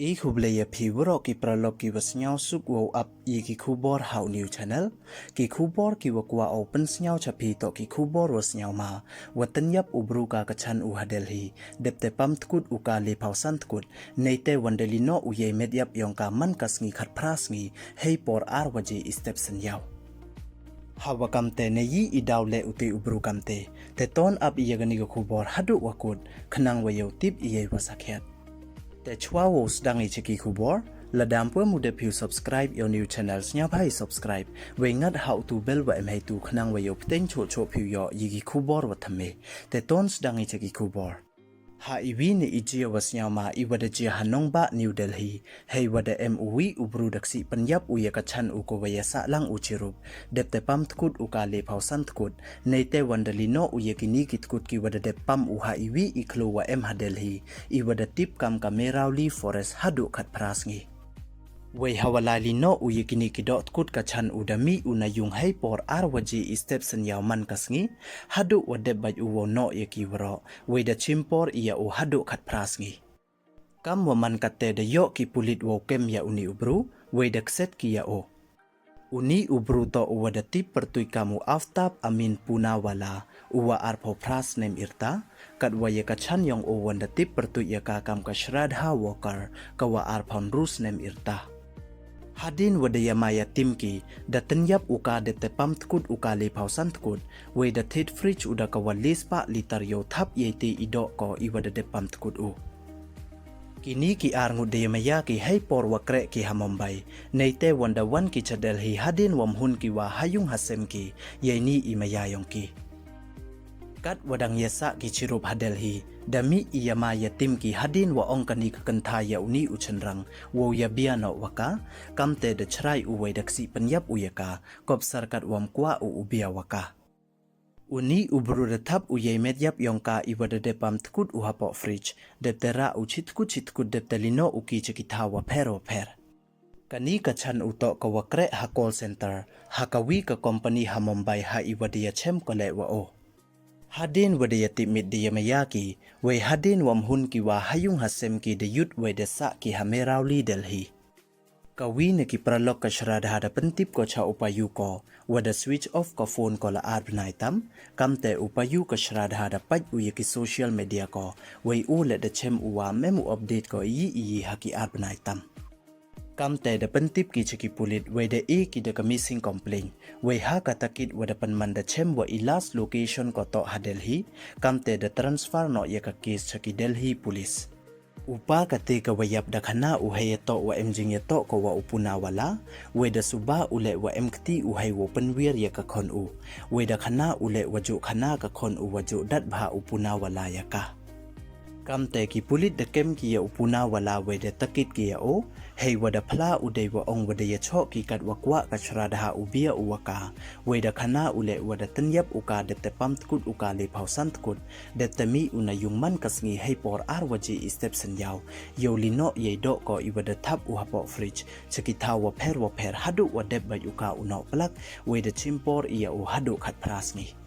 อีคุบเลยพิวรอกิประลบกิวสเงาสุกวอับยีกิคูบอร์ฮาวนิวชาแนลกิคูบอร์กิวกว่าเอาเป็นสเงาชะพีโตกิคูบอร์วสเงามาวัตันยับอุบรูกากะชันอุฮาเดลฮีเดบเตปัมตกุดอุกาเลพาวสันตกุดในเตวันเดลิโนอุเยเมดยับยองกามันกัสงีขัดพราสงีให้ปอร์อาร์วจีอิสเตปสัญญาฮาวกัมเตเนยีอีดาวเลอุติอุบรูกัมเตแต่ตอนอับอียกนิกคูบอร์ฮัดุวกุดขนังวายติบอีเยวสักเฮดแต่ชัวโวสดังอีเชกิคูบอร์ละดามเพื่อมุดพิว subscribe your new channel สเนียบให้ subscribe เวงัด how to bell ว่าให้ตูขนังวายพเต็นโชว์พิวยอยีกิคูบอร์วัดทำเมแต่ตอนสดังอีเชกิคูบอร์หาอีวีในอีเจียวสเนียมาอีวัดเจียฮันนงบะนิวเดลฮีให้วัดเอ็มอุวีอุบรูดักซีปัญญาอุยกัชันอุโกวายสะลังอุชิรุบเด็บแต่ปั๊มตกุดอุกาเลพาวสันตกุดในเตวันเดลิโนอุยกินีกิตกุดกิวัดเด็บปั๊มอุหาอีวีอีคลัวเอ็มฮัดเดลฮีอีวัดทิปกัมกาเมราลีฟอเรสฮัดุขัดพราสงีเวฮาวลาลิโนอุยกินิกิดอตกุดกัชันอุดามีอุนายุงให้ปอร์อาร์วจีอิสเตปสัญญามันกัสงีฮัดุวัดเด็บใบอุโวโนเยกิวรอเวดชิมปอร์อียาอุฮัดุขัดพราสงีกำว่ามันกัดเตเดโยกิปุลิตโวเกมยาอุนิอุบรูเวดักเซตกิยาโออุนิอุบรูโตอวดติปประตุยกามูอัฟตับอามินปูนาวลาอุวาอาร์พอพราสเนมอิรตากัดวายกัชันยองโอวันดติปประตุยกากำกัชราดฮาวอเกอร์กว่าอาร์พอนรูสเนมอิรตาHadin wadaya maya timki datan yap uka de tepam tkut uka le pausan tkut we the tit fridge uda kawalis pa litar yo thap yeti ido ko iwada de pam tkut u kini ki ar ngudaya maya ki hay por wakre ki hamambai neite wanda wan ki chadel hi hadin wamhun ki wa hayung hasem ki yeni imaya yong ki kat wadang yasa ki chirup hadel hi dami iyama yatim ki hadin wa ongkani kakanta ya uni uchanrang wo ya biano waka kamte de chrai uwai daksi penyap uyaka kop sarkat wam kwa u ubia waka uni ubru retap uyai medyap yongka iwada de pam tkut uhapo fridge deptera uchitku deptelino uki chekitawa pero per kani kachan uto ka wakre ha call center hakawi ka company ha Mumbai ha iwadiya chem kole wa o Hadin wadaya timid diya mayaki, way hadin wamhun ki wa hayung hasem ki de yut way desa ki hameraw li delhi. Kawi na ki pralok ka shrada hada pentip ko cha upayu ko, wada switch off ka phone ko la arbnaitam, kamte upayu ka shrada hada paj uya ki social media ko, way ule da chem uwa memu update ko iyi haki arbnaitam. Kamte da pentip ki chiki pulit way da ki da ka missing complaint way ha katakit wada panman da chem wa ilas location ko to ha Delhi kamte da transfer no ya ka case chaki Delhi police upa kate ka wayap da khana uhay to wa emjing to ko wa upuna wala way da suba ule wa emkti uhay wo panwir ya ka khon u way da khana ule waju khana ka khon u waju dat bha upuna wala ya ka kamte ki pulit da kem ki ya upuna wala way da takit ki ya o hey wada phala udai wa ong wada ya chok ki kat wakwa ka shrada ha ubia uwaka way da khana ule wada tanyap uka de te pam tkut uka le pausan tkut de temi una yung man kasngi hey por arwaji step sanyaw yo lino ye do ko iwada thap uhapo fridge chakita wa per hadu wa deb ba uka uno plak way da chimpor iya u hadu khat prasngi